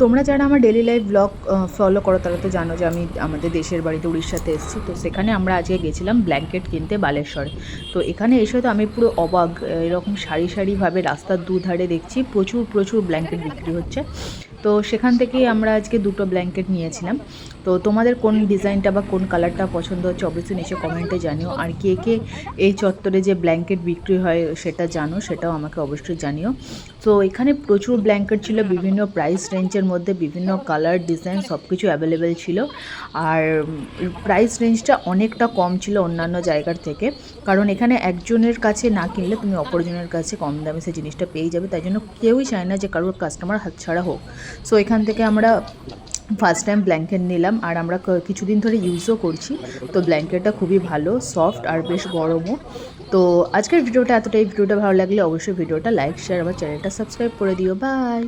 তোমরা যারা আমার ডেলি লাইফ ব্লগ ফলো করো তারা তো জানো যে আমি আমাদের দেশের বাড়িতে উড়িষ্যাতে এসেছি। তো সেখানে আমরা আজকে গেছিলাম ব্ল্যাঙ্কেট কিনতে বালেশ্বরে। তো এখানে এসে তো আমি পুরো অবাক, এরকম সারি সারিভাবে রাস্তার দুধারে দেখছি প্রচুর প্রচুর ব্ল্যাঙ্কেট বিক্রি হচ্ছে। তো সেখান থেকেই আমরা আজকে দুটো ব্ল্যাঙ্কেট নিয়েছিলাম। তো তোমাদের কোন ডিজাইনটা বা কোন কালারটা পছন্দ হচ্ছে অবশ্যই নিচে কমেন্টে জানিও। আর কে কে এই চত্বরে যে ব্ল্যাঙ্কেট বিক্রি হয় সেটা জানো, সেটাও আমাকে অবশ্যই জানিও। তো এখানে প্রচুর ব্ল্যাঙ্কেট ছিল, বিভিন্ন প্রাইস রেঞ্জের মধ্যে, বিভিন্ন কালার ডিজাইন সব কিছু অ্যাভেলেবেল ছিল। আর প্রাইস রেঞ্জটা অনেকটা কম ছিল অন্যান্য জায়গার থেকে, কারণ এখানে একজনের কাছে না কিনলে তুমি অপরজনের কাছে কম দামে সেই জিনিসটা পেয়ে যাবে। তাই জন্য কেউই চায় না যে কারোর কাস্টমার হাতছাড়া হোক। সো এখান থেকে আমরা ফার্স্ট টাইম ব্ল্যাঙ্কেট নিলাম, আর আমরা কিছুদিন ধরে ইউজও করছি। তো ব্ল্যাঙ্কেটটা খুবই ভালো, সফট আর বেশ গরমও। তো আজকের ভিডিওটা এতটাই। ভিডিওটা ভালো লাগলে অবশ্যই ভিডিওটা লাইক, শেয়ার, আমার চ্যানেলটা সাবস্ক্রাইব করে দিও। বাই।